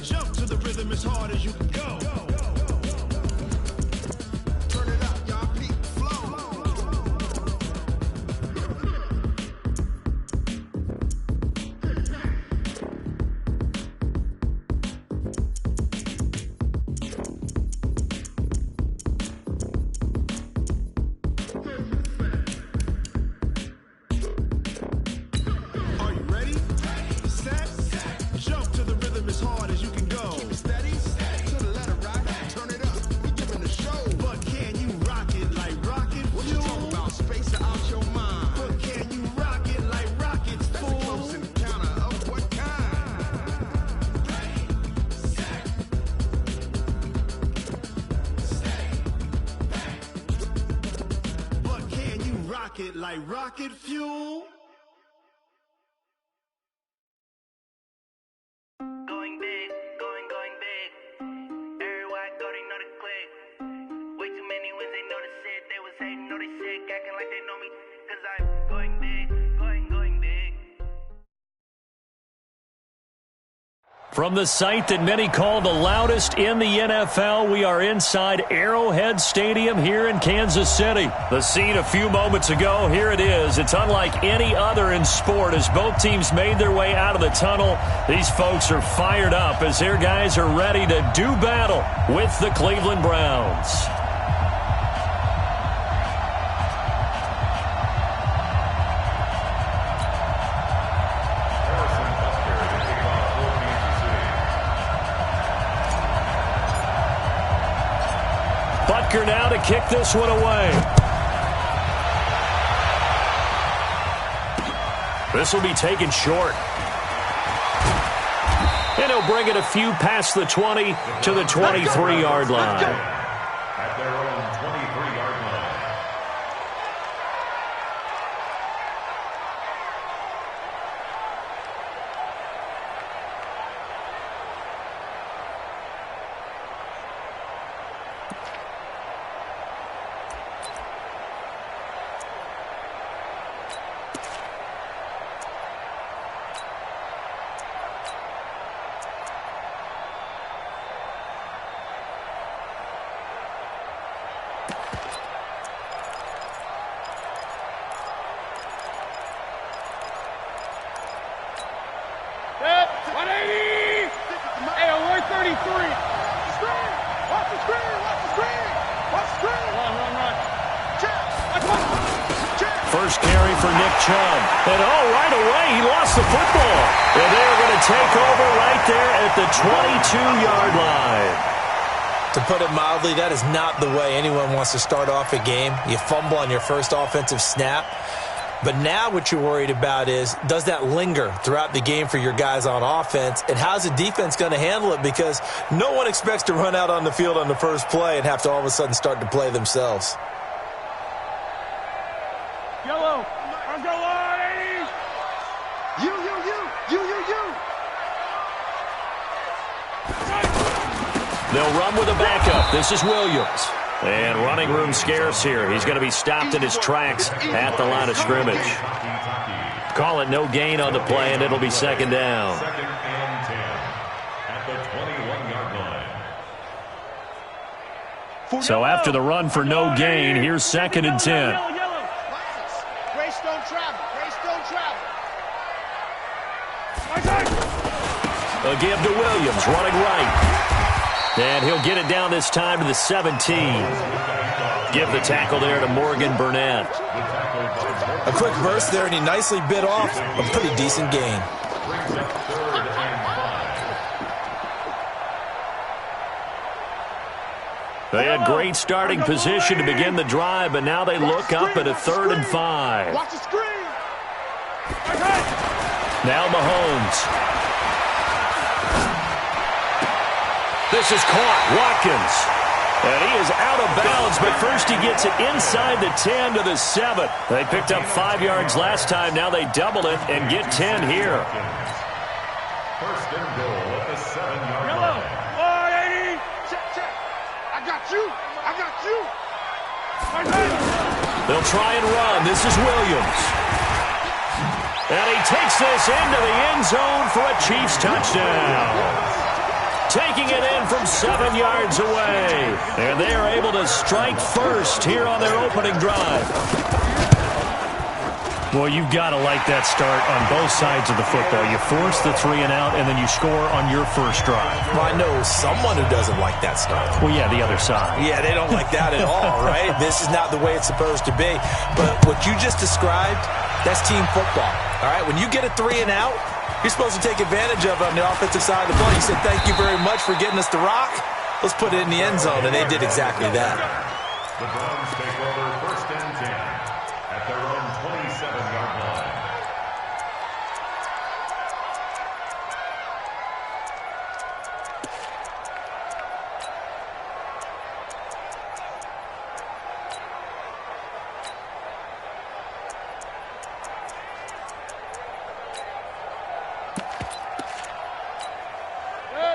Jump to the rhythm as hard as you can go. Turn it up, y'all. Peak flow. Are you ready? Set. Jump to the rhythm as hard as you can go. Keep it steady. To the letter, right? Turn it up. We're giving the show. But can you rock it like rocket fuel? What you talking about? Space out your mind. But can you rock it like rockets, fool? That's a close encounter of what kind? But can you rock it like rocket fuel? Going big, going big. Everywhere I go, they know the click. Way too many wins, they know the shit. They was hating, know they sick, acting like they know me. Cause I'm going big, going big. From the site that many call the loudest in the NFL, we are inside Arrowhead Stadium here in Kansas City. The scene a few moments ago, here it is. It's unlike any other in sport as both teams made their way out of the tunnel. These folks are fired up as their guys are ready to do battle with the Cleveland Browns. Butker now to kick this one away. This will be taken short. And he'll bring it a few past the 20 to the 23-yard line. At their own 23-yard line. Set, 180! Hey, on 133! Screen! Watch the screen! Watch the screen! Watch the screen! Run! Check! First carry for Nick Chubb. And right away, he lost the football. And they're going to take over right there at the 22-yard line. To put it mildly, that is not the way anyone wants to start off a game. You fumble on your first offensive snap. But now what you're worried about is, does that linger throughout the game for your guys on offense? And how's the defense going to handle it? Because no one expects to run out on the field on the first play and have to all of a sudden start to play themselves. Yellow! Let's go, 180! You! They'll run with a backup. This is Williams. And running room scarce here. He's going to be stopped in his tracks at the line of scrimmage. Call it no gain on the play, and it'll be second down. Second and 10 at the 21-yard line. So after the run for no gain, here's second and 10. Grace don't travel. A give to Williams, running right. And he'll get it down this time to the 17. Give the tackle there to Morgan Burnett. A quick burst there, and he nicely bit off a pretty decent gain. They had great starting position to begin the drive, but now they look up at a 3rd and 5. Watch the screen! Now Mahomes. This is caught. Watkins. And he is out of bounds, but first he gets it inside the 10 to the 7. They picked up 5 yards last time. Now they double it and get 10 here. First and goal at the 7-yard Yellow! line. 180! Check! I got you! They'll try and run. This is Williams. And he takes this into the end zone for a Chiefs touchdown. taking it in from 7 yards away. And they are able to strike first here on their opening drive. Well, you've got to like that start on both sides of the football. You force the 3 and out, and then you score on your first drive. Well, I know someone who doesn't like that start. Well, yeah, the other side. Yeah, they don't like that at all, right? This is not the way it's supposed to be. But what you just described, that's team football, all right? When you get a 3 and out, you're supposed to take advantage of it on the offensive side of the ball. You said, thank you very much for getting us the rock. Let's put it in the end zone, and they did exactly that. The Browns take over 1st and 10 at their own 27-yard line.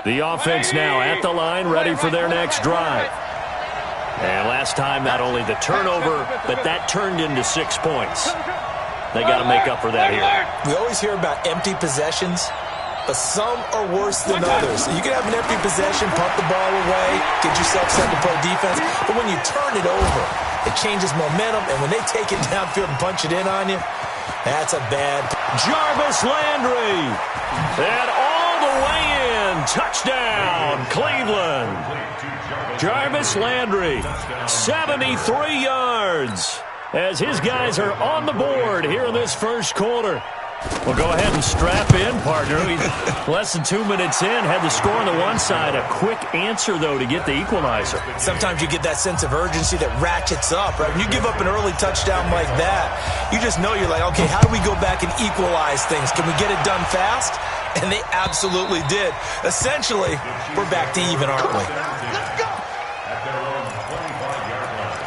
The offense now at the line, ready for their next drive. And last time, not only the turnover, but that turned into 6 points. They got to make up for that here. We always hear about empty possessions, but some are worse than others. You can have an empty possession, pump the ball away, get yourself set to play defense, but when you turn it over, it changes momentum, and when they take it downfield and punch it in on you, that's a bad. Jarvis Landry, and all the way in, touchdown, Cleveland. Jarvis Landry, 73 yards, as his guys are on the board here in this first quarter. Well, go ahead and strap in, partner. He's less than 2 minutes in, had the score on the one side. A quick answer, though, to get the equalizer. Sometimes you get that sense of urgency that ratchets up, right? When you give up an early touchdown like that, you just know you're like, okay, how do we go back and equalize things? Can we get it done fast? And they absolutely did. Essentially, we're back to even, aren't we? Let's go! At their own 25-yard line.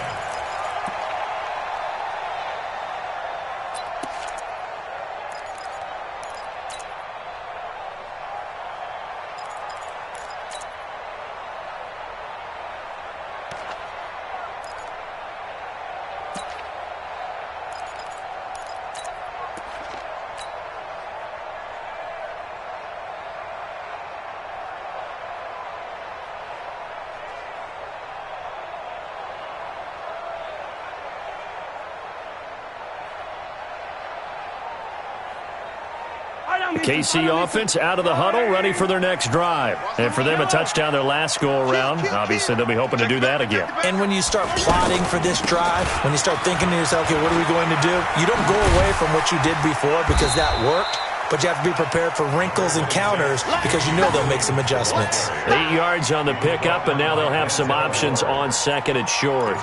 KC offense out of the huddle, ready for their next drive. And for them, a touchdown their last go-around. Obviously, they'll be hoping to do that again. And when you start plotting for this drive, when you start thinking to yourself, okay, what are we going to do? You don't go away from what you did before because that worked, but you have to be prepared for wrinkles and counters because you know they'll make some adjustments. 8 yards on the pickup, and now they'll have some options on second and short.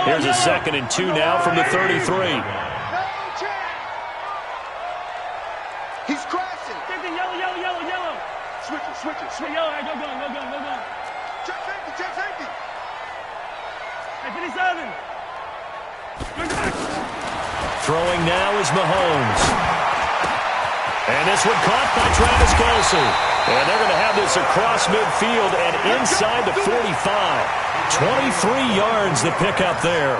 Here's a 2nd and 2 now from the 33. He's crashing. Yellow. Switch it. Yellow, go. Check safety. Hey, 57. Throwing now is Mahomes. And this one caught by Travis Kelce. And they're going to have this across midfield and inside the 45. 23 yards the pickup there.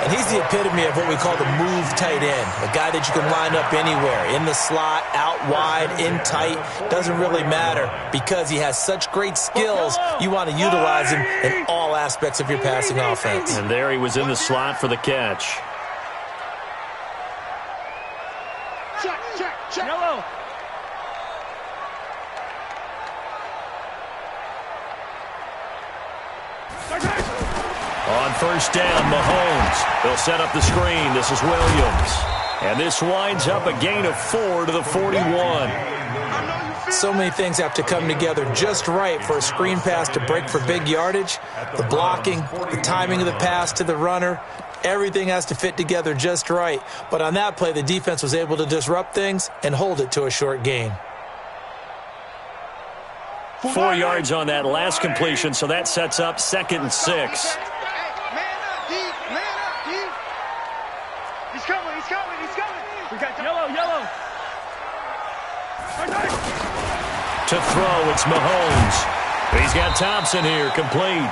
And he's the epitome of what we call the move tight end, a guy that you can line up anywhere, in the slot, out wide, in tight, doesn't really matter because he has such great skills. You want to utilize him in all aspects of your passing offense. And there he was in the slot for the catch. Check. Yellow. On first down, Mahomes. They'll set up the screen. This is Williams. And this winds up a gain of 4 to the 41. So many things have to come together just right for a screen pass to break for big yardage. The blocking, the timing of the pass to the runner, everything has to fit together just right. But on that play, the defense was able to disrupt things and hold it to a short gain. 4 yards on that last completion, so that sets up 2nd and 6. He's coming. We got yellow. To throw, it's Mahomes. He's got Thompson here, complete.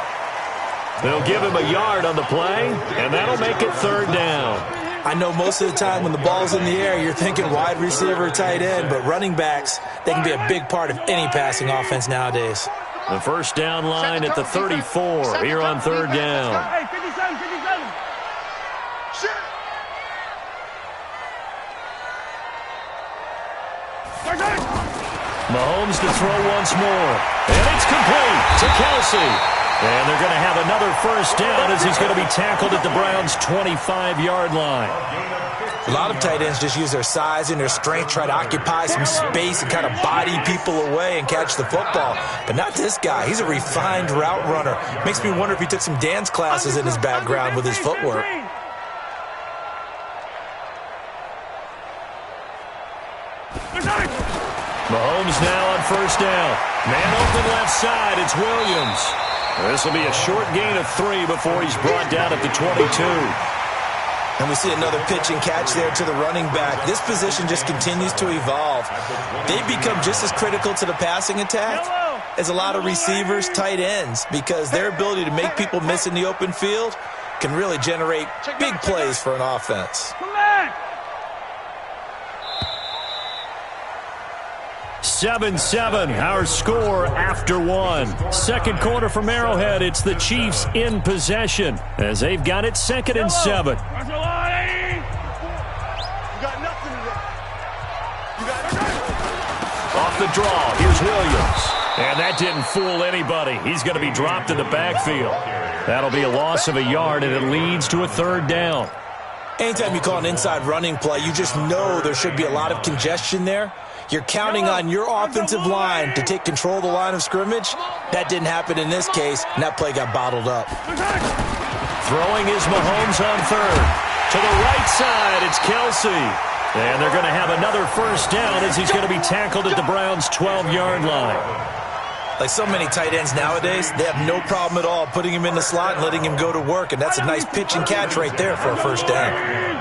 They'll give him a yard on the play, and that'll make it 3rd down. I know most of the time when the ball's in the air, you're thinking wide receiver, tight end, but running backs, they can be a big part of any passing offense nowadays. The first down line at the 34 here on third down. Hey, 57, 57. Shit. Mahomes to throw once more. And it's complete to Kelsey. And they're going to have another first down as he's going to be tackled at the Browns' 25-yard line. A lot of tight ends just use their size and their strength, try to occupy some space and kind of body people away and catch the football. But not this guy. He's a refined route runner. Makes me wonder if he took some dance classes in his background with his footwork. Mahomes now on first down. Man open left side. It's Williams. This will be a short gain of 3 before he's brought down at the 22. And we see another pitch and catch there to the running back. This position just continues to evolve. They become just as critical to the passing attack as a lot of receivers, tight ends, because their ability to make people miss in the open field can really generate big plays for an offense. 7-7, our score after 1. Second quarter from Arrowhead. It's the Chiefs in possession as they've got it 2nd and 7. Off the draw, here's Williams. And that didn't fool anybody. He's going to be dropped in the backfield. That'll be a loss of a yard, and it leads to a third down. Anytime you call an inside running play, you just know there should be a lot of congestion there. You're counting on your offensive line to take control of the line of scrimmage. That didn't happen in this case, and that play got bottled up. Throwing is Mahomes on third. To the right side, it's Kelsey. And they're going to have another first down as he's going to be tackled at the Browns' 12-yard line. Like so many tight ends nowadays, they have no problem at all putting him in the slot and letting him go to work, and that's a nice pitch and catch right there for a first down.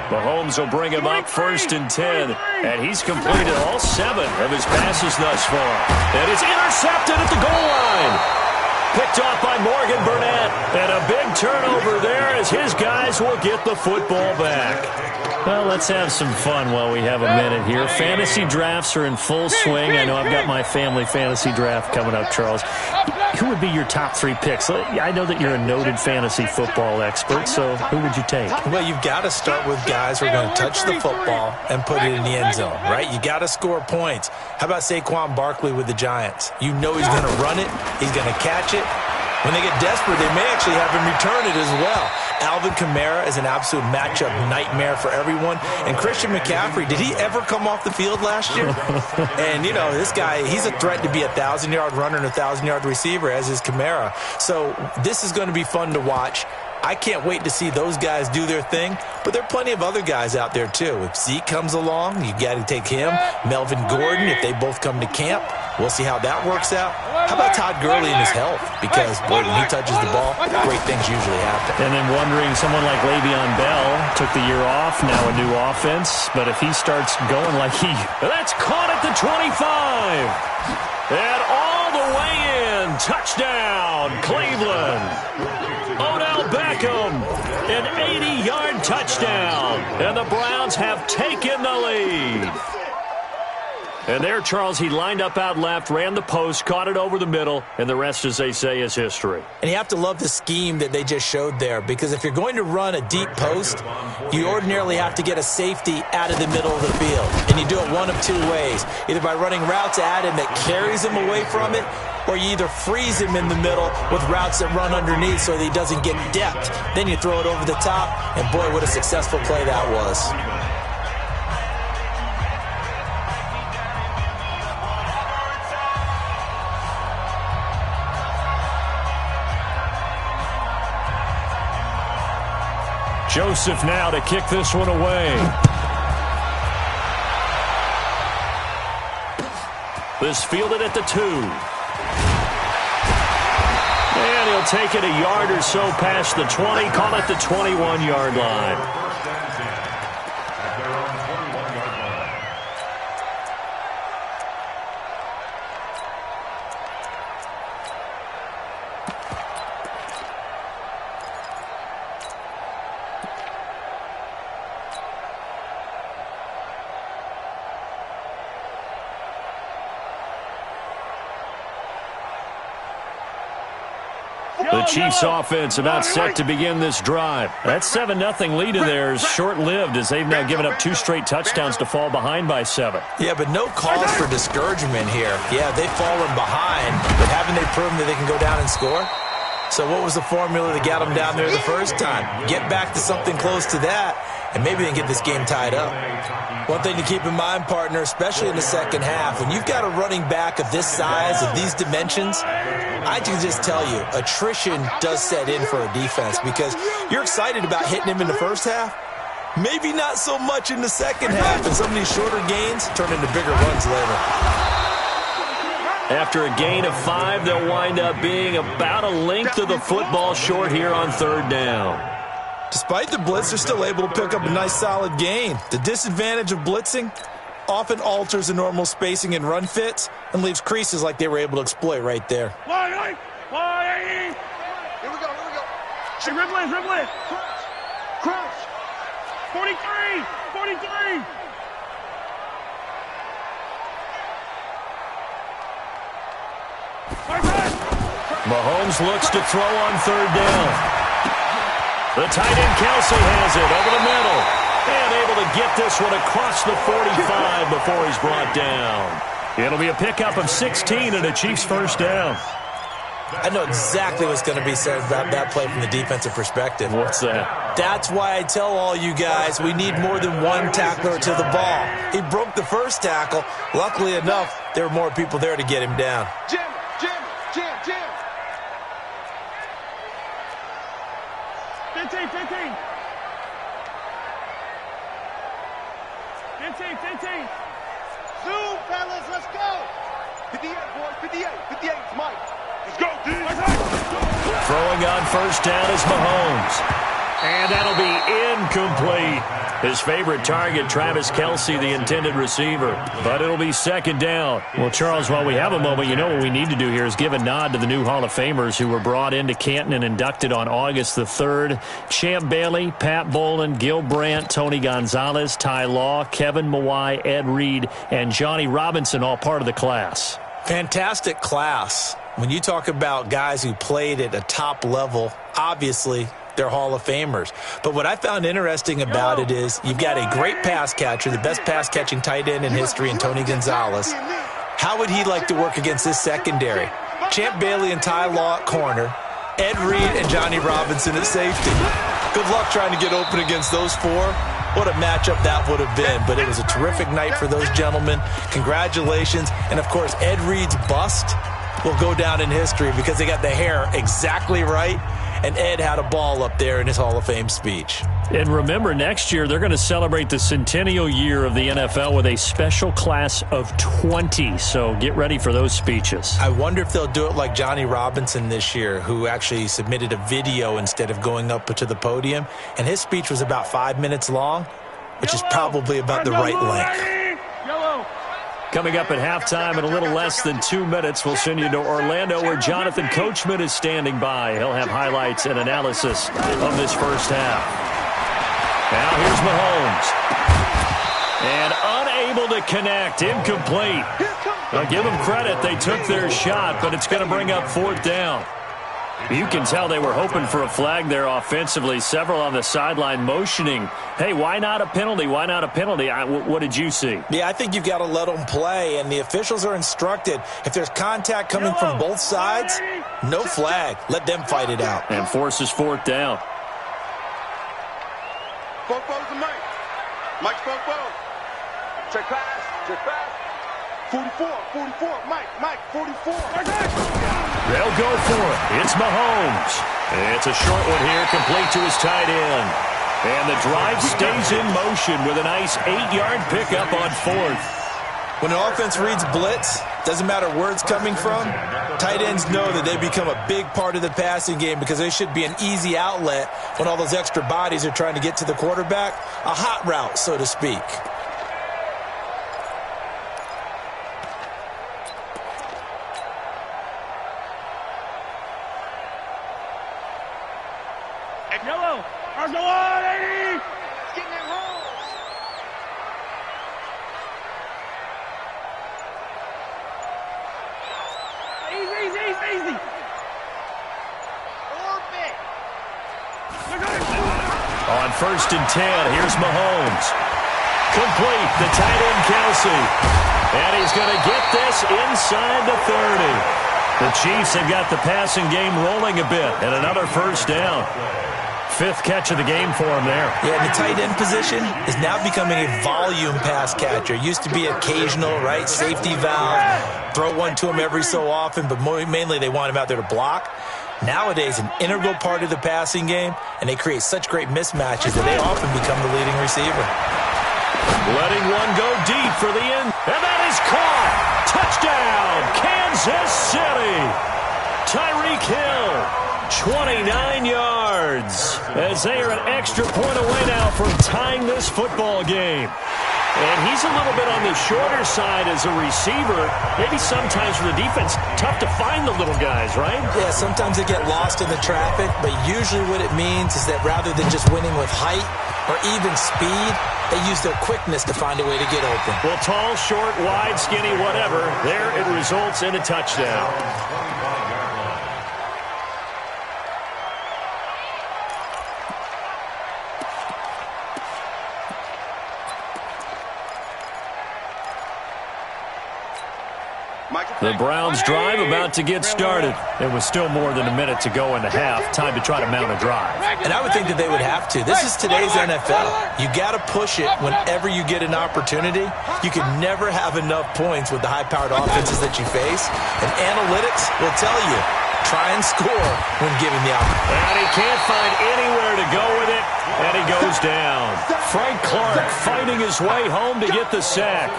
Mahomes will bring him up 1st and 10, and he's completed all 7 of his passes thus far. And it's intercepted at the goal line. Picked off by Morgan Burnett, and a big turnover there as his guys will get the football back. Well, let's have some fun while we have a minute here. Fantasy drafts are in full swing. I know I've got my family fantasy draft coming up, Charles. Who would be your top 3 picks? I know that you're a noted fantasy football expert, so who would you take? Well, you've got to start with guys who are going to touch the football and put it in the end zone, right? You got to score points. How about Saquon Barkley with the Giants? You know he's going to run it. He's going to catch it. When they get desperate, they may actually have him return it as well. Alvin Kamara is an absolute matchup nightmare for everyone. And Christian McCaffrey, did he ever come off the field last year? And, you know, this guy, he's a threat to be a 1,000-yard runner and a 1,000-yard receiver, as is Kamara. So this is going to be fun to watch. I can't wait to see those guys do their thing, but there are plenty of other guys out there, too. If Zeke comes along, you got to take him. Melvin Gordon, if they both come to camp, we'll see how that works out. How about Todd Gurley and his health? Because, boy, when he touches the ball, great things usually happen. And then wondering, someone like Le'Veon Bell took the year off, now a new offense, but if he starts going like that's caught at the 25. And all the way in, touchdown, Cleveland. Odell Beckham, an 80-yard touchdown, and the Browns have taken the lead. And there, Charles, he lined up out left, ran the post, caught it over the middle, and the rest, as they say, is history. And you have to love the scheme that they just showed there, because if you're going to run a deep post, you ordinarily have to get a safety out of the middle of the field. And you do it one of 2 ways, either by running routes at him that carries him away from it, or you either freeze him in the middle with routes that run underneath so that he doesn't get depth. Then you throw it over the top, and boy, what a successful play that was. Joseph now to kick this one away. This fielded at the 2. And he'll take it a yard or so past the 20, call it the 21-yard line. The Chiefs offense about set to begin this drive. That 7-0 lead of theirs short-lived as they've now given up 2 straight touchdowns to fall behind by 7. Yeah, but no cause for discouragement here. Yeah, they've fallen behind, but haven't they proven that they can go down and score? So what was the formula that got them down there the first time? Get back to something close to that, and maybe they can get this game tied up. One thing to keep in mind, partner, especially in the second half, when you've got a running back of this size, of these dimensions, I can just tell you, attrition does set in for a defense because you're excited about hitting him in the first half. Maybe not so much in the second half, and some of these shorter gains turn into bigger runs later. After a gain of 5, they'll wind up being about a length of the football short here on 3rd down. Despite the blitz, they're still able to pick up a nice solid gain. The disadvantage of blitzing often alters the normal spacing and run fits and leaves creases like they were able to exploit right there. Here we go. Dribble in. Crouch. 43. Mahomes looks to throw on 3rd down. The tight end Kelsey has it over the middle. And able to get this one across the 45 before he's brought down. It'll be a pickup of 16 and a Chiefs first down. I know exactly what's going to be said about that play from the defensive perspective. What's that? That's why I tell all you guys we need more than one tackler to the ball. He broke the first tackle. Luckily enough, there were more people there to get him down. Jim. 15. 2, fellas, let's go. 58, boys, 58. 58, it's Mike. Let's go, D. Throwing on first down is Mahomes. And that'll be incomplete. His favorite target, Travis Kelce, the intended receiver. But it'll be 2nd down. Well, Charles, while we have a moment, you know what we need to do here is give a nod to the new Hall of Famers who were brought into Canton and inducted on August the 3rd. Champ Bailey, Pat Bowlen, Gil Brandt, Tony Gonzalez, Ty Law, Kevin Mawai, Ed Reed, and Johnny Robinson, all part of the class. Fantastic class. When you talk about guys who played at a top level, obviously they're Hall of Famers. But what I found interesting about it is you've got a great pass catcher, the best pass-catching tight end in history in Tony Gonzalez. How would he like to work against this secondary? Champ Bailey and Ty Law at corner, Ed Reed and Johnny Robinson at safety. Good luck trying to get open against those 4. What a matchup that would have been. But it was a terrific night for those gentlemen. Congratulations. And, of course, Ed Reed's bust will go down in history because they got the hair exactly right. And Ed had a ball up there in his Hall of Fame speech. And remember, next year they're going to celebrate the centennial year of the NFL with a special class of 20. So get ready for those speeches. I wonder if they'll do it like Johnny Robinson this year, who actually submitted a video instead of going up to the podium. And his speech was about 5 minutes long, which is probably about the right length. Coming up at halftime in a little less than 2 minutes, we'll send you to Orlando where Jonathan Coachman is standing by. He'll have highlights and analysis of this first half. Now here's Mahomes. And unable to connect, incomplete. I'll give them credit, they took their shot, but it's going to bring up 4th down. You can tell they were hoping for a flag there offensively. Several on the sideline motioning, hey, why not a penalty? Why not a penalty? What did you see? Yeah, I think you've got to let them play, and the officials are instructed. If there's contact coming from both sides, no flag. Let them fight it out. And forces 4th down. Football's to Mike. Mike's football. Check pass. 44. Mike, 44. They'll go for it. It's Mahomes. It's a short one here, complete to his tight end. And the drive stays in motion with a nice 8-yard pickup on 4th. When an offense reads blitz, doesn't matter where it's coming from, tight ends know that they become a big part of the passing game because they should be an easy outlet when all those extra bodies are trying to get to the quarterback. A hot route, so to speak. Yellow. Ours go on, 80. Getting that hole. Easy. 1st and 10. Here's Mahomes. Complete. The tight end, Kelsey. And he's going to get this inside the 30. The Chiefs have got the passing game rolling a bit, and another 1st down. 5th catch of the game for him there. Yeah, the tight end position is now becoming a volume pass catcher. Used to be occasional, right? Safety valve. Throw one to him every so often, but mainly they want him out there to block. Nowadays, an integral part of the passing game, and they create such great mismatches that they often become the leading receiver. Letting one go deep for the end. And that is caught. Touchdown, Kansas City. Tyreek Hill, 29 yards. As they are an extra point away now from tying this football game. And he's a little bit on the shorter side as a receiver. Maybe sometimes for the defense, tough to find the little guys, right? Yeah, sometimes they get lost in the traffic, but usually what it means is that rather than just winning with height or even speed, they use their quickness to find a way to get open. Well, tall, short, wide, skinny, whatever, there it results in a touchdown. The Browns drive about to get started. It was still more than a minute to go in the half. Time to try to mount a drive. And I would think that they would have to. This is today's NFL. You got to push it whenever you get an opportunity. You can never have enough points with the high-powered offenses that you face. And analytics will tell you, try and score when given the opportunity. And he can't find anywhere to go with it, and he goes down. Frank Clark fighting his way home to get the sack.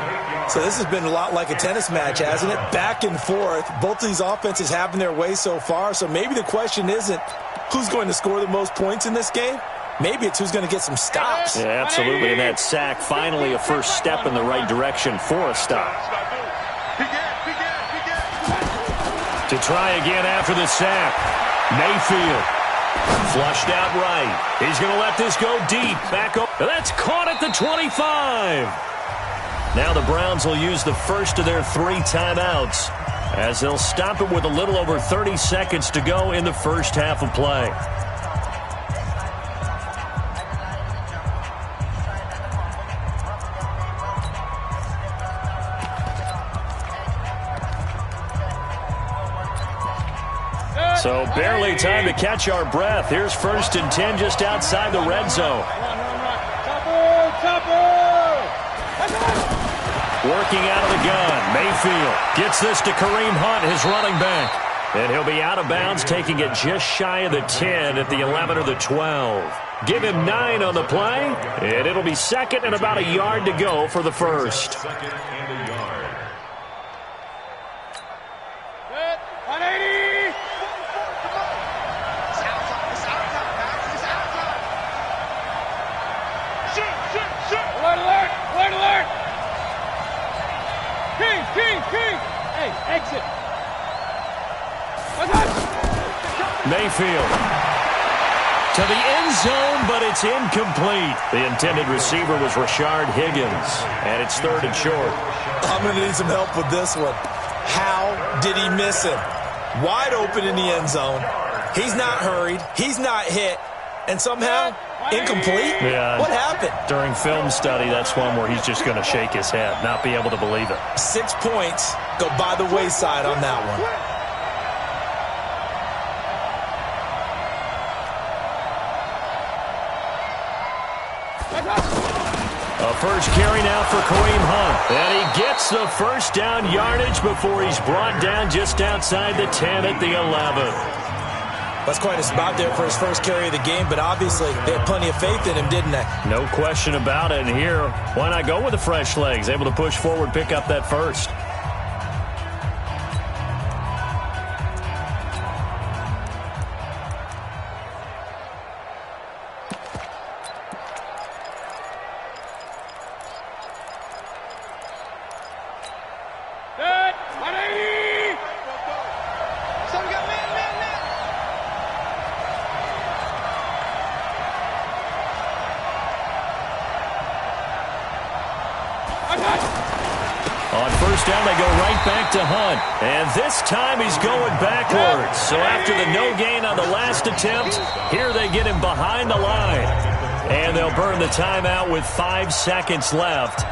So this has been a lot like a tennis match, hasn't it? Back and forth. Both of these offenses having their way so far. So maybe the question isn't who's going to score the most points in this game. Maybe it's who's going to get some stops. Yeah, absolutely. And that sack, finally a first step in the right direction for a stop. To try again after the sack. Mayfield. Flushed out right. He's going to let this go deep. Back up. That's caught at the 25. Now the Browns will use the first of their 3 timeouts as they'll stop it with a little over 30 seconds to go in the first half of play. So barely time to catch our breath. Here's 1st and 10 just outside the red zone. Working out of the gun. Mayfield gets this to Kareem Hunt, his running back. And he'll be out of bounds, taking it just shy of the 10 at the 11 or the 12. Give him 9 on the play, and it'll be 2nd and about a yard to go for the first. 2nd and a yard. 180. Shoot. Alert. King. Hey, exit. Mayfield to the end zone, but it's incomplete. The intended receiver was Rashard Higgins, and it's 3rd and short. I'm going to need some help with this one. How did he miss him? Wide open in the end zone. He's not hurried. He's not hit. And somehow, incomplete? Yeah. What happened? During film study, that's one where he's just going to shake his head, not be able to believe it. 6 points go by the wayside on that one. A first carry now for Kareem Hunt. And he gets the first down yardage before he's brought down just outside the 10 at the 11. That's quite a spot there for his first carry of the game, but obviously they had plenty of faith in him, didn't they? No question about it. And here, why not go with the fresh legs? Able to push forward, pick up that first. On first down, they go right back to Hunt. And this time he's going backwards. So after the no gain on the last attempt, here they get him behind the line. And they'll burn the timeout with 5 seconds left.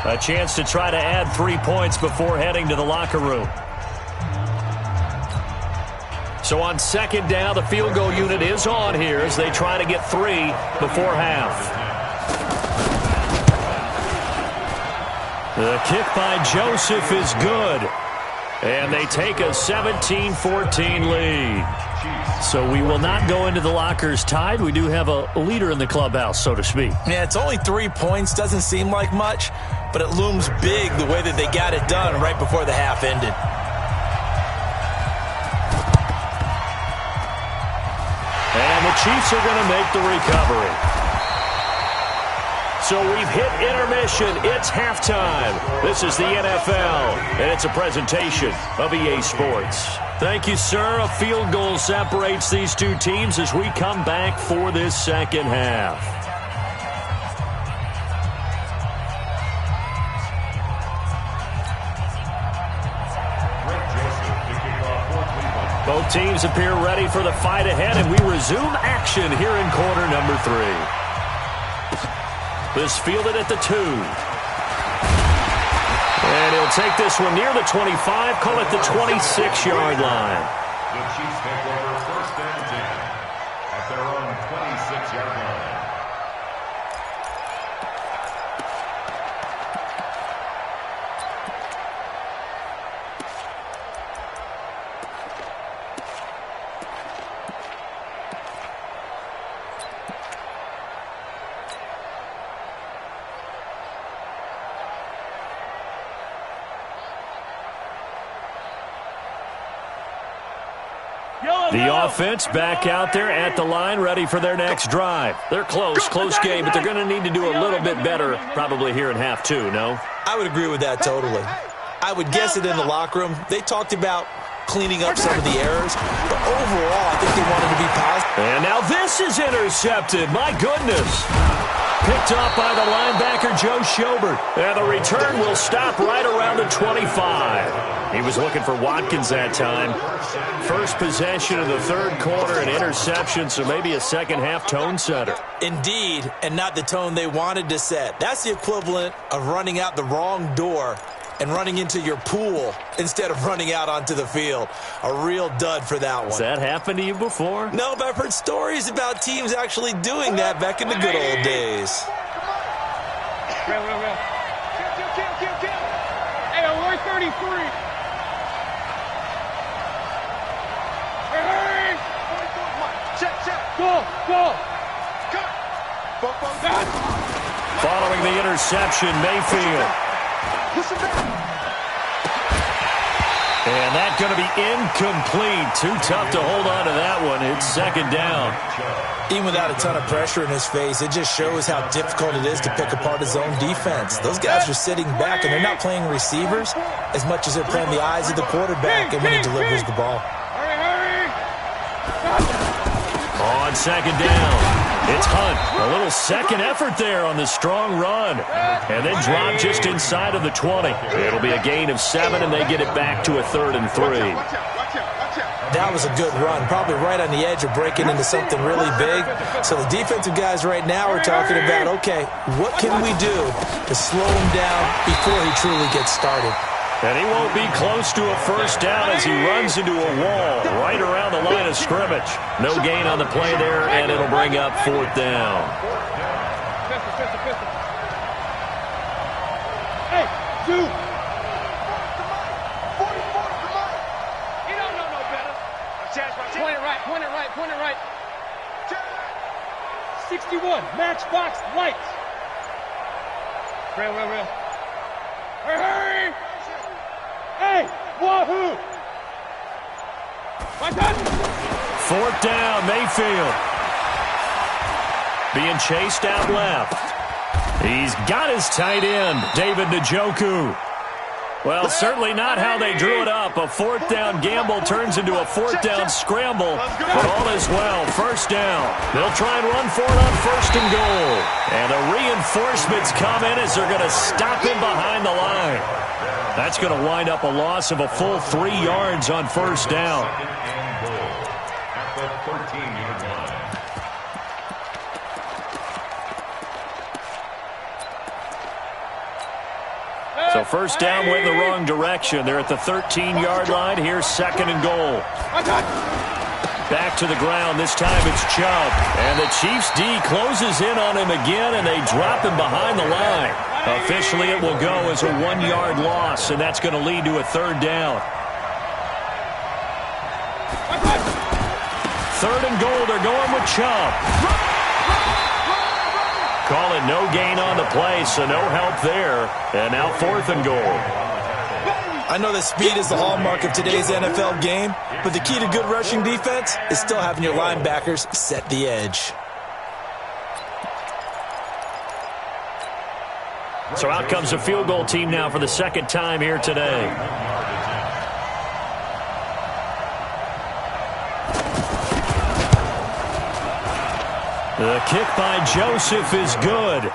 A chance to try to add 3 points before heading to the locker room. So on second down, the field goal unit is on here as they try to get 3 before half. The kick by Joseph is good. And they take a 17-14 lead. So we will not go into the lockers tied. We do have a leader in the clubhouse, so to speak. Yeah, it's only 3 points. Doesn't seem like much, but it looms big the way that they got it done right before the half ended. And the Chiefs are going to make the recovery. So we've hit intermission. It's halftime. This is the NFL, and it's a presentation of EA Sports. Thank you, sir. A field goal separates these two teams as we come back for this second half. Both teams appear ready for the fight ahead, and we resume action here in quarter number 3. This fielded at the 2. And he'll take this one near the 25, call it the 26-yard line. The Chiefs take over first and 10 at their own 26-yard line. The offense back out there at the line, ready for their next drive. They're close game, but they're going to need to do a little bit better probably here in half 2, no? I would agree with that totally. I would guess it in the locker room. They talked about cleaning up some of the errors, but overall, I think they wanted to be positive. And now this is intercepted. My goodness. Picked off by the linebacker, Joe Schobert. And the return will stop right around the 25. He was looking for Watkins that time. First possession of the third quarter, an interception, so maybe a second-half tone setter. Indeed, and not the tone they wanted to set. That's the equivalent of running out the wrong door and running into your pool instead of running out onto the field. A real dud for that one. Has that happened to you before? No, but I've heard stories about teams actually doing that back in the good old days. Real. Kill. Hey, alert 33. Hey. Check. Go. Cut. Following the interception, Mayfield. And that's going to be incomplete. Too tough to hold on to that one. It's second down. Even without a ton of pressure in his face, it just shows how difficult it is to pick apart his own defense. Those guys are sitting back, and they're not playing receivers as much as they're playing the eyes of the quarterback and when he delivers the ball. Hurry. On second down, it's Hunt. A little second effort there on the strong run. And then drop just inside of the 20. It'll be a gain of 7, and they get it back to a 3rd and 3. That was a good run, probably right on the edge of breaking into something really big. So the defensive guys right now are talking about, okay, what can we do to slow him down before he truly gets started? And he won't be close to a first down as he runs into a wall right around the line of scrimmage. No gain on the play there, and it'll bring up 4th down. Hey, dude. He don't know no better. Point it right. 61, matchbox lights. Real. Hurry. Hey, wahoo! My God! 4th down, Mayfield. Being chased out left. He's got his tight end, David Njoku. Well, certainly not how they drew it up. A 4th down gamble turns into a 4th down scramble. But all is well. First down. They'll try and run for it on 1st and goal. And the reinforcements come in as they're going to stop him behind the line. That's going to wind up a loss of a full 3 yards on 1st down. At the 13-yard line. So first down went in the wrong direction. They're at the 13-yard line. Here's second and goal. Back to the ground. This time it's Chubb. And the Chiefs D closes in on him again, and they drop him behind the line. Officially, it will go as a 1-yard loss, and that's going to lead to a third down. Third and goal. They're going with Chubb. Call it no gain on the play, so no help there. And now fourth and goal. I know that speed is the hallmark of today's NFL game, but the key to good rushing defense is still having your linebackers set the edge. So out comes a field goal team now for the second time here today. The kick by Joseph is good.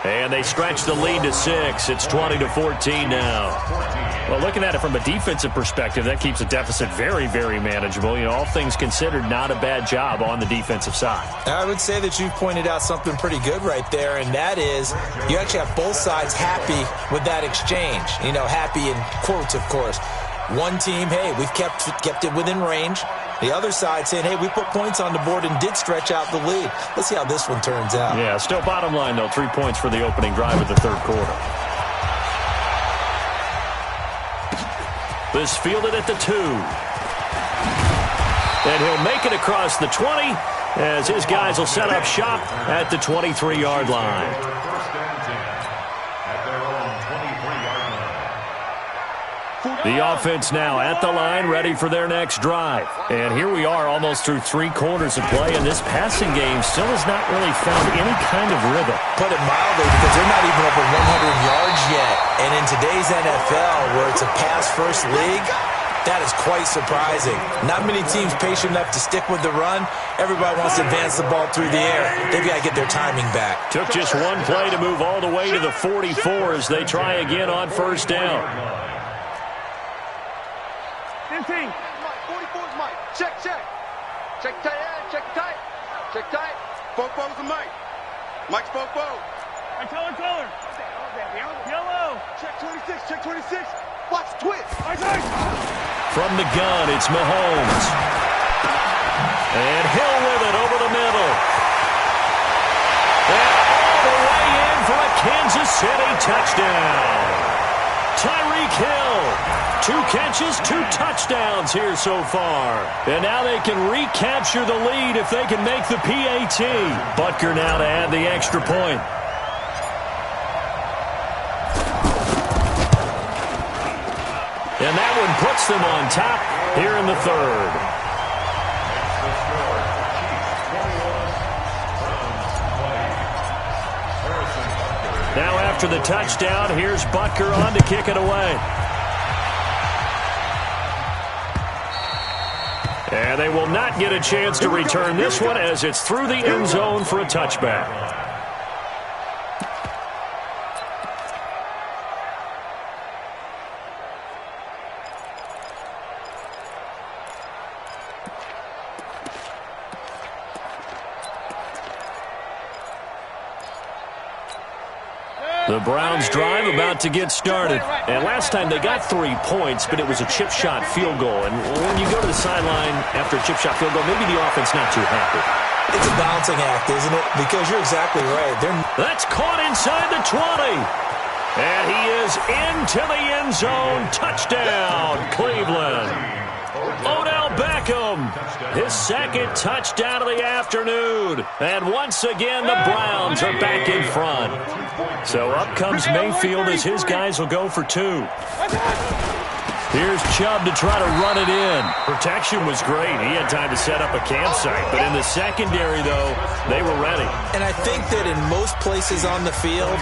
And they stretch the lead to 6. It's 20-14 now. Well, looking at it from a defensive perspective, that keeps the deficit very, very manageable. You know, all things considered, not a bad job on the defensive side. I would say that you've pointed out something pretty good right there, and that is you actually have both sides happy with that exchange. You know, happy in quotes, of course. One team, hey, we've kept it within range. The other side saying, hey, we put points on the board and did stretch out the lead. Let's see how this one turns out. Yeah, still bottom line, though, 3 points for the opening drive of the third quarter. This fielded at the 2. And he'll make it across the 20 as his guys will set up shop at the 23-yard line. The offense now at the line, ready for their next drive. And here we are almost through 3 quarters of play, and this passing game still has not really found any kind of rhythm. Put it mildly, because they're not even over 100 yards yet. And in today's NFL, where it's a pass-first league, that is quite surprising. Not many teams patient enough to stick with the run. Everybody wants to advance the ball through the air. They've got to get their timing back. Took just one play to move all the way to the 44 as they try again on first down. 15. Mike, 44's Mike. Check. Check tight end. Check tight. Check tight. Fofo's the Mike. Mike's Fofo. Hey, color. Yellow. Check 26. Check 26. Watch twist. Ice. From the gun, it's Mahomes. And Hill with it over the middle. And all the way in for a Kansas City touchdown. Tyreek Hill. 2 catches, 2 touchdowns here so far. And now they can recapture the lead if they can make the PAT. Butker now to add the extra point. And that one puts them on top here in the third. Now after the touchdown, here's Butker on to kick it away. And they will not get a chance to return this one as it's through the end zone for a touchback. The Browns drive about to get started. And last time they got 3 points, but it was a chip shot field goal. And when you go to the sideline after a chip shot field goal, maybe the offense not too happy. It's a balancing act, isn't it? Because you're exactly right. That's caught inside the 20. And he is into the end zone. Touchdown, Cleveland. Odell Beckham, his second touchdown of the afternoon. And once again, the Browns are back in front. So up comes Mayfield as his guys will go for 2. Here's Chubb to try to run it in. Protection was great. He had time to set up a campsite. But in the secondary, though, they were ready. And I think that in most places on the field,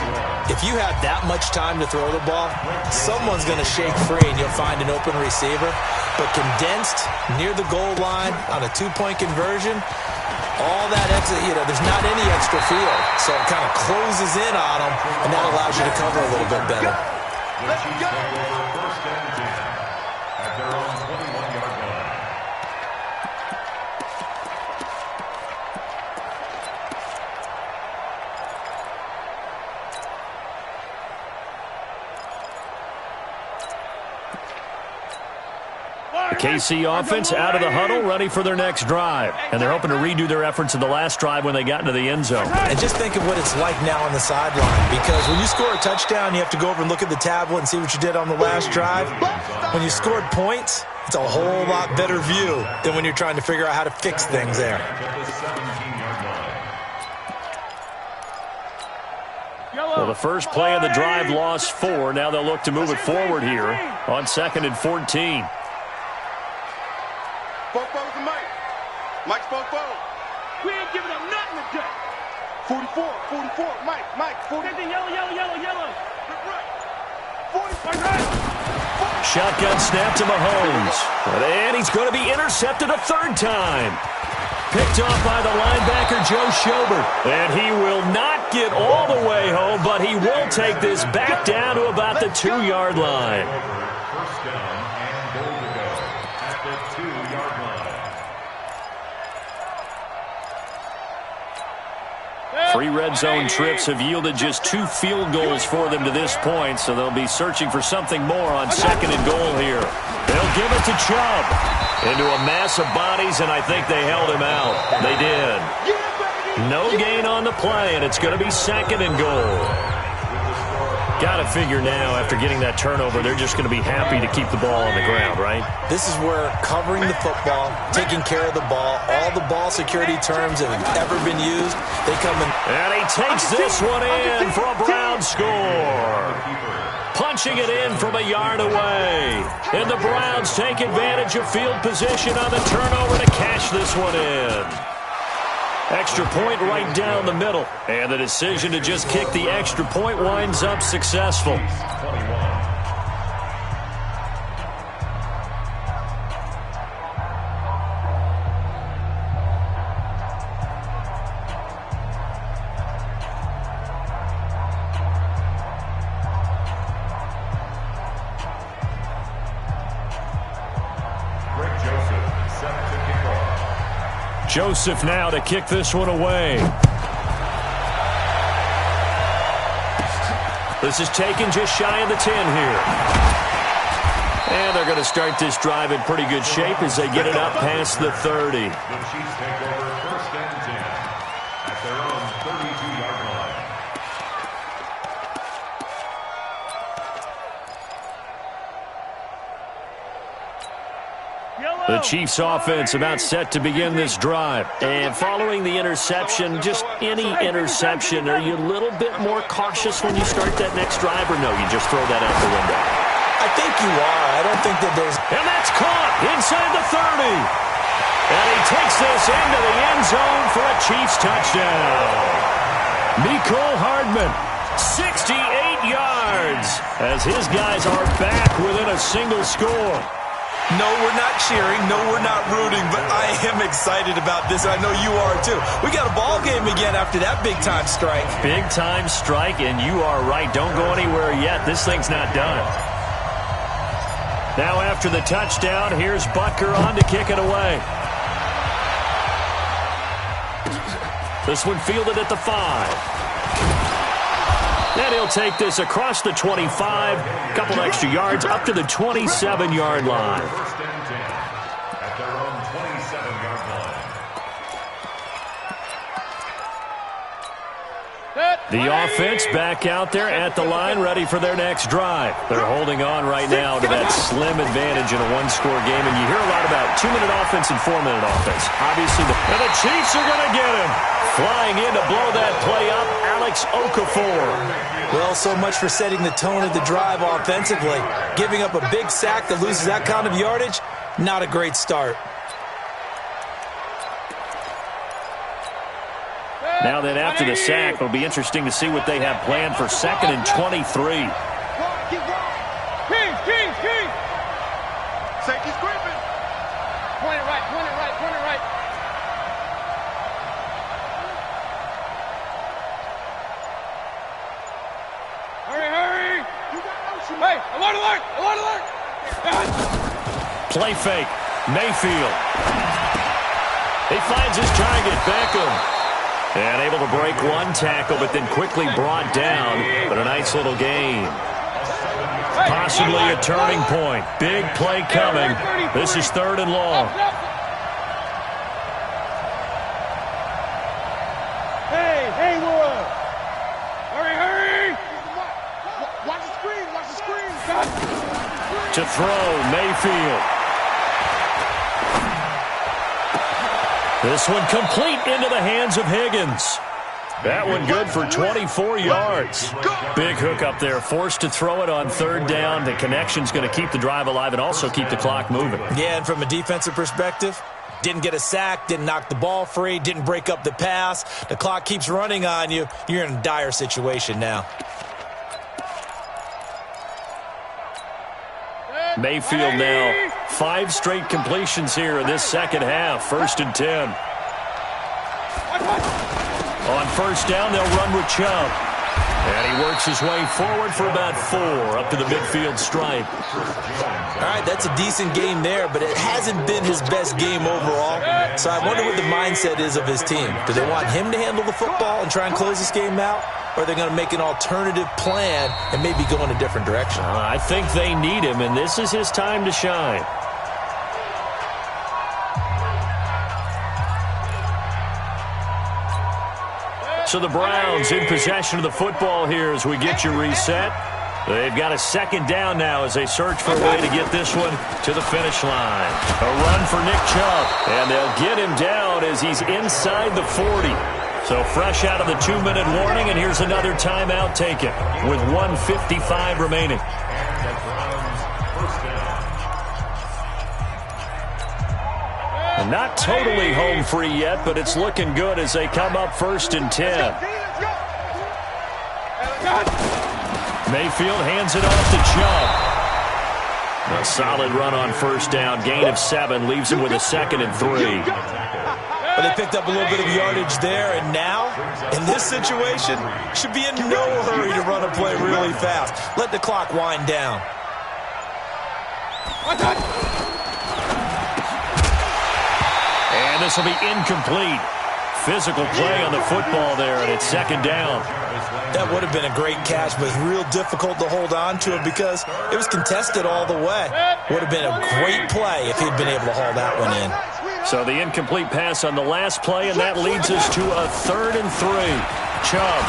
if you have that much time to throw the ball, someone's going to shake free and you'll find an open receiver. But condensed near the goal line on a 2-point conversion, all that extra, there's not any extra field. So it kind of closes in on them, and that allows you to cover a little bit better. Let's go. At their own 21-yard line. The KC offense out of the huddle, ready for their next drive. And they're hoping to redo their efforts in the last drive when they got into the end zone. And just think of what it's like now on the sideline. Because when you score a touchdown, you have to go over and look at the tablet and see what you did on the last drive. When you scored points, it's a whole lot better view than when you're trying to figure out how to fix things there. Well, the first play of the drive lost 4. Now they'll look to move it forward here on 2nd and 14. Bobo's the Mike. Mike's Bobo. We ain't giving up nothing today. 44, Mike, 40. Yellow. Right. 40, right. Shotgun snap to Mahomes. And he's going to be intercepted a 3rd time. Picked off by the linebacker, Joe Schobert. And he will not get all the way home, but he will take this back down to about the 2-yard line. First down and goal to go at the 2-yard line. 3 red zone trips have yielded just 2 field goals for them to this point, so they'll be searching for something more on 2nd and goal here. They'll give it to Chubb into a mass of bodies, and I think they held him out. They did. No gain on the play, and it's going to be 2nd and goal. Got to figure now, after getting that turnover, they're just going to be happy to keep the ball on the ground, right? This is where covering the football, taking care of the ball, all the ball security terms that have ever been used, they come in. And he takes this one in for a Brown score. Punching it in from a yard away. And the Browns take advantage of field position on the turnover to cash this one in. Extra point right down the middle. And the decision to just kick the extra point winds up successful. 21. Joseph now to kick this one away. This is taken just shy of the 10 here. And they're going to start this drive in pretty good shape as they get it up past the 30. The Chiefs take over 1st and 10 at their own 32-yard line. The Chiefs offense about set to begin this drive. And following the interception, just any interception, are you a little bit more cautious when you start that next drive, or no, you just throw that out the window? I think you are. I don't think that there's... And that's caught inside the 30. And he takes this into the end zone for a Chiefs touchdown. Mecole Hardman, 68 yards, as his guys are back within a single score. No, we're not cheering. No, we're not rooting, but I am excited about this. I know you are, too. We got a ball game again after that big-time strike. Big-time strike, and you are right. Don't go anywhere yet. This thing's not done. Now after the touchdown, here's Butker on to kick it away. This one fielded at the 5. And he'll take this across the 25, a couple extra yards, up to the 27-yard line. 1st and 10 at their own 27-yard line. The offense back out there at the line, ready for their next drive. They're holding on right now to that slim advantage in a one-score game, and you hear a lot about 2-minute offense and 4-minute offense. Obviously, and the Chiefs are going to get him. Flying in to blow that play up, Alex Okafor. Well, so much for setting the tone of the drive offensively. Giving up a big sack that loses that kind of yardage, not a great start. Now then, after the sack, it'll be interesting to see what they have planned for 2nd and 23. King. Safety's gripping. Point it right. Hurry. Hey, alert. Play fake. Mayfield. He finds his target, Beckham. And able to break one tackle, but then quickly brought down. But a nice little gain. Possibly a turning point. Big play coming. This is 3rd and long. Hey, Will. Hurry. Watch the screen. To throw, Mayfield. This one complete into the hands of Higgins. That one good for 24 yards. Big hook up there, forced to throw it on 3rd down. The connection's going to keep the drive alive and also keep the clock moving. Yeah, and from a defensive perspective, didn't get a sack, didn't knock the ball free, didn't break up the pass. The clock keeps running on you. You're in a dire situation now. Mayfield now 5 straight completions here in this second half. 1st and 10. On 1st down, they'll run with Chubb. And he works his way forward for about 4 up to the midfield stripe. All right, that's a decent game there, but it hasn't been his best game overall. So I wonder what the mindset is of his team. Do they want him to handle the football and try and close this game out? Or are they going to make an alternative plan and maybe go in a different direction? I think they need him, and this is his time to shine. So the Browns in possession of the football here as we get you reset. They've got a 2nd down now as they search for a way to get this one to the finish line. A run for Nick Chubb, and they'll get him down as he's inside the 40. So fresh out of the 2-minute warning, and here's another timeout taken with 1:55 remaining. And not totally home free yet, but it's looking good as they come up 1st and 10. Mayfield hands it off to Chubb. A solid run on 1st down. Gain of 7 leaves him with a 2nd and 3. But they picked up a little bit of yardage there, and now, in this situation, should be in no hurry to run a play really fast. Let the clock wind down. And this will be incomplete. Physical play on the football there, and it's 2nd down. That would have been a great catch, but real difficult to hold on to it because it was contested all the way. Would have been a great play if he'd been able to haul that one in. So the incomplete pass on the last play, and that leads us to a 3rd and 3. Chubb.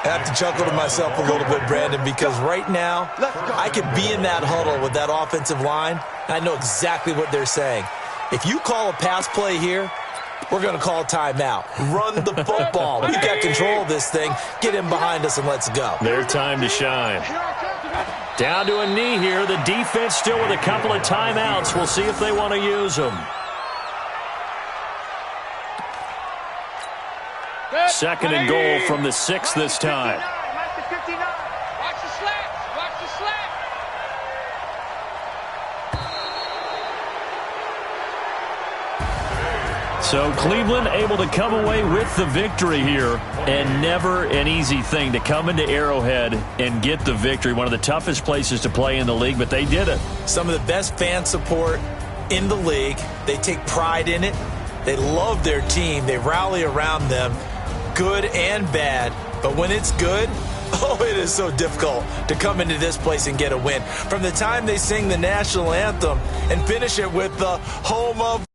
I have to chuckle to myself a little bit, Brandon, because right now I could be in that huddle with that offensive line. I know exactly what they're saying. If you call a pass play here, we're going to call a timeout. Run the football. We've got control of this thing. Get in behind us and let's go. Their time to shine. Down to a knee here. The defense still with a couple of timeouts. We'll see if they want to use them. 2nd and goal from the 6 this time. Watch the slats. Watch the slats. So Cleveland able to come away with the victory here, and never an easy thing to come into Arrowhead and get the victory. One of the toughest places to play in the league, but they did it. Some of the best fan support in the league. They take pride in it. They love their team. They rally around them, good and bad. But when it's good, oh, it is so difficult to come into this place and get a win. From the time they sing the national anthem and finish it with the home of